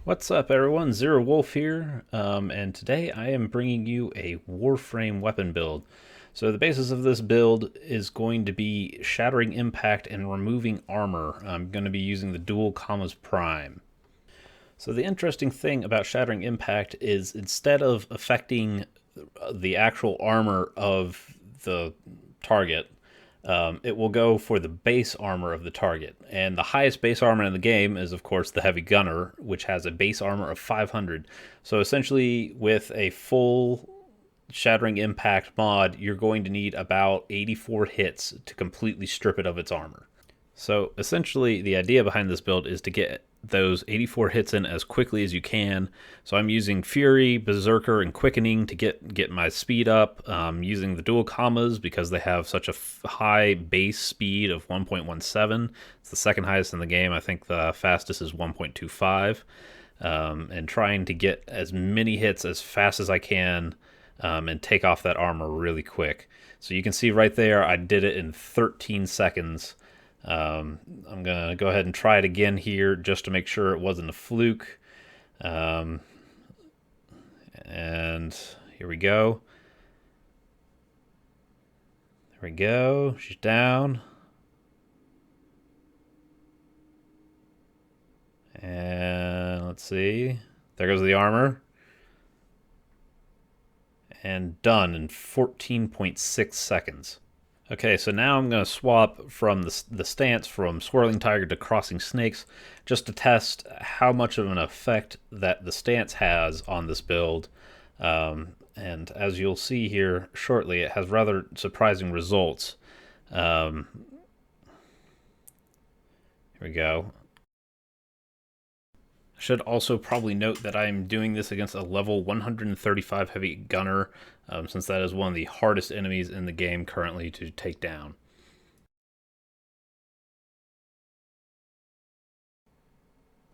What's up, everyone? Zero Wolf here, and today I am bringing you a Warframe weapon build. So the basis of this build is going to be shattering impact and removing armor. I'm going to be using the dual commas prime. So the interesting thing about shattering impact is instead of affecting the actual armor of the target, it will go for the base armor of the target. And the highest base armor in the game is, of course, the Heavy Gunner, which has a base armor of 500. So essentially, with a full Shattering Impact mod, you're going to need about 84 hits to completely strip it of its armor. So essentially, the idea behind this build is to get those 84 hits in as quickly as you can. So I'm using Fury, Berserker, and Quickening to get my speed up. Using the dual commas because they have such a high base speed of 1.17. It's the second highest in the game. I think the fastest is 1.25. And trying to get as many hits as fast as I can and take off that armor really quick. So you can see right there, I did it in 13 seconds. I'm going to go ahead and try it again here just to make sure it wasn't a fluke. And here we go. There we go. She's down. And let's see. There goes the armor. And done in 14.6 seconds. Okay, so now I'm going to swap from the stance from Swirling Tiger to Crossing Snakes just to test how much of an effect that the stance has on this build. And as you'll see here shortly, it has rather surprising results. Here we go. I should also probably note that I'm doing this against a level 135 Heavy Gunner, since that is one of the hardest enemies in the game currently to take down.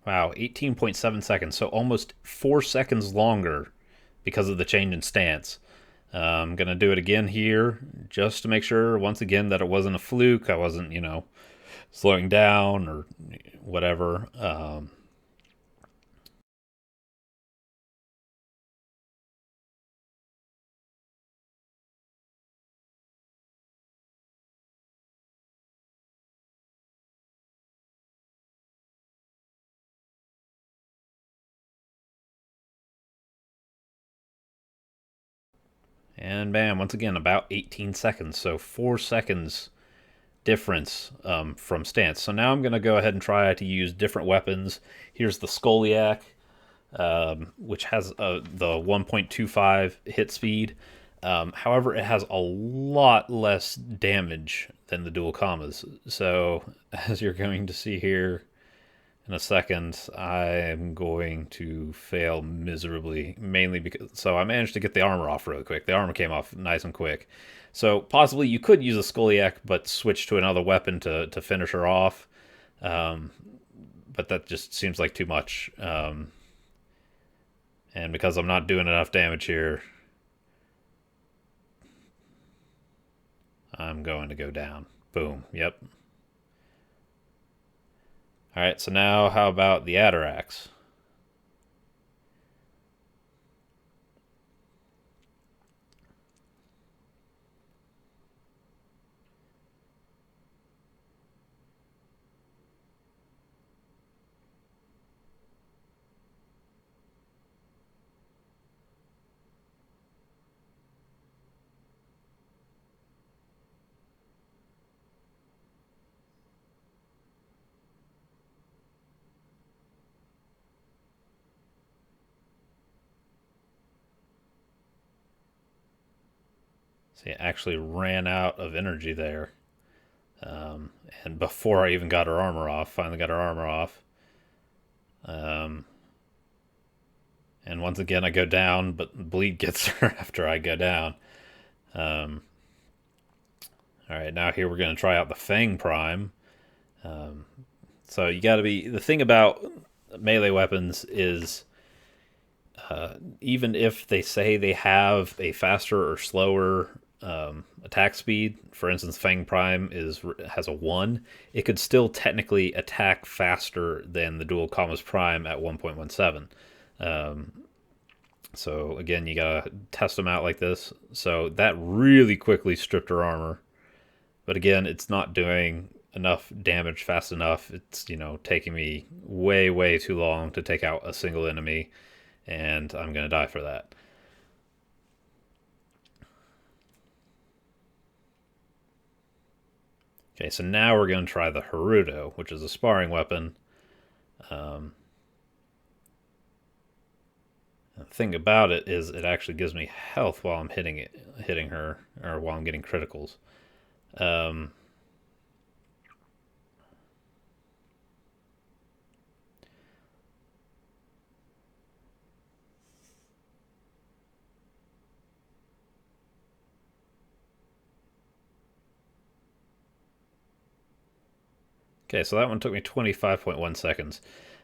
Wow, 18.7 seconds, so almost 4 seconds longer because of the change in stance. I'm going to do it again here just to make sure, once again, that it wasn't a fluke. I wasn't, slowing down or whatever. And bam, once again, about 18 seconds. So 4 seconds difference from stance. So now I'm going to go ahead and try to use different weapons. Here's the Skoliak, which has the 1.25 hit speed. However, it has a lot less damage than the dual commas. So as you're going to see here in a second, I am going to fail miserably, mainly because... So I managed to get the armor off really quick. The armor came off nice and quick. So possibly you could use a Skoliak, but switch to another weapon to finish her off. But that just seems like too much. And because I'm not doing enough damage here, I'm going to go down. Boom. Yep. Alright, so now how about the Atarax? See, it actually ran out of energy there. And before I even got her armor off, finally got her armor off. Um, and once again, I go down, but bleed gets her after I go down. Um, all right, now here we're going to try out the Fang Prime. So you got to be... The thing about melee weapons is even if they say they have a faster or slower attack speed, for instance, Fang Prime has a 1, it could still technically attack faster than the Dual Commas Prime at 1.17. So again, you gotta test them out like this. So that really quickly stripped her armor. But again, it's not doing enough damage fast enough. It's, taking me way, way too long to take out a single enemy, and I'm gonna die for that. Okay, so now we're going to try the Haruto, which is a sparring weapon. Um, the thing about it is it actually gives me health while I'm hitting her, or while I'm getting criticals. Um, okay, so that one took me 25.1 seconds.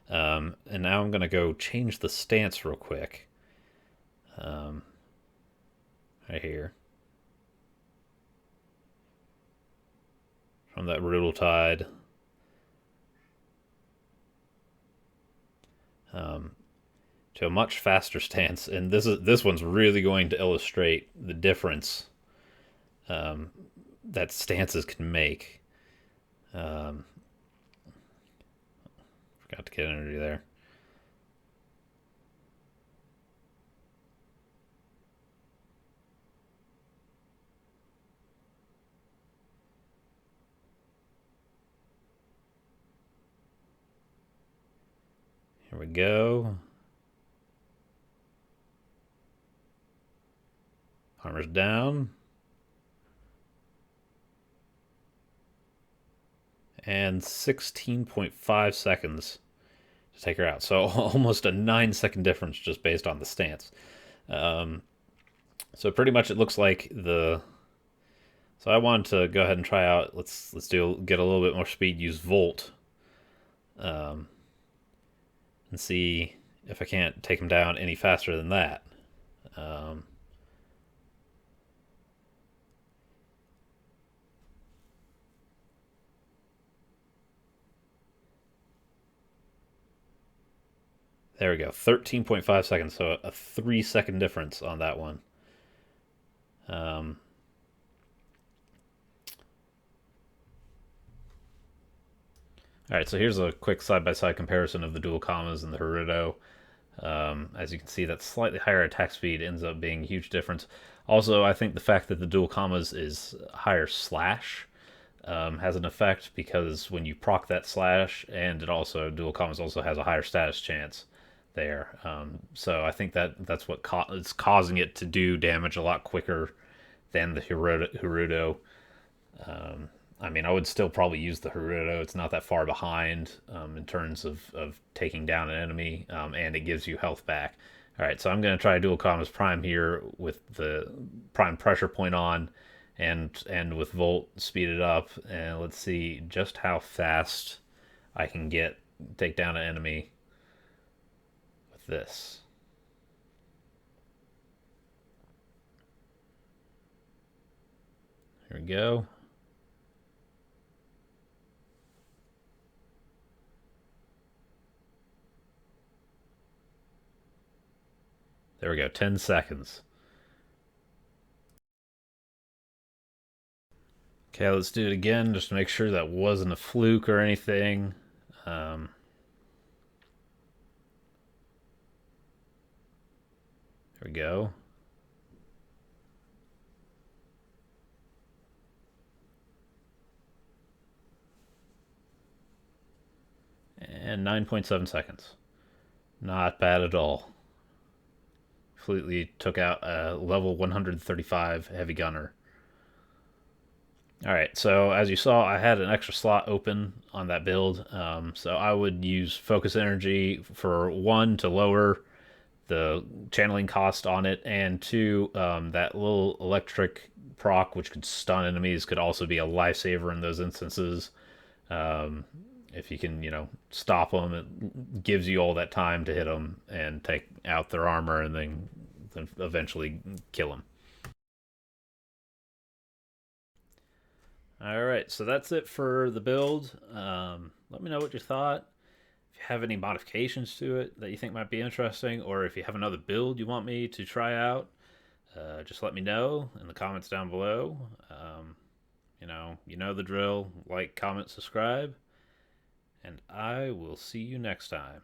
And now I'm going to go change the stance real quick. Um, right here. From that brutal tide. To a much faster stance, and this one's really going to illustrate the difference um, that stances can make. Um, Forgot to get energy there. Here we go. Armor's down. And 16.5 seconds to take her out. So almost a 9-second difference just based on the stance. Um, so pretty much it looks like the. So I wanted to go ahead and try out. Let's get a little bit more speed. Use Volt, and see if I can't take him down any faster than that. Um, there we go. 13.5 seconds. So a 3-second difference on that one. Um, all right, so here's a quick side-by-side comparison of the dual commas and the Haruto. As you can see, that slightly higher attack speed ends up being a huge difference. Also, I think the fact that the dual commas is higher slash has an effect, because when you proc that slash, and it also dual commas also has a higher status chance there. So I think that's what is causing it to do damage a lot quicker than the Haruto. I mean, I would still probably use the Haruto. It's not that far behind in terms of taking down an enemy, and it gives you health back. All right, so I'm going to try dual commas prime here with the prime pressure point on, and with Volt speeded up, and let's see just how fast I can take down an enemy with this. Here we go. There we go, 10 seconds. Okay, let's do it again just to make sure that wasn't a fluke or anything. Um, there we go. And 9.7 seconds. Not bad at all. Completely took out a level 135 heavy gunner. Alright, so as you saw, I had an extra slot open on that build. So I would use focus energy for 1 to lower the channeling cost on it, and 2, that little electric proc, which could stun enemies, could also be a lifesaver in those instances. Um, if you can, stop them, it gives you all that time to hit them and take out their armor, and then eventually kill them. All right, so that's it for the build. Let me know what you thought. If you have any modifications to it that you think might be interesting, or if you have another build you want me to try out, just let me know in the comments down below. You know the drill. Like, comment, subscribe, and I will see you next time.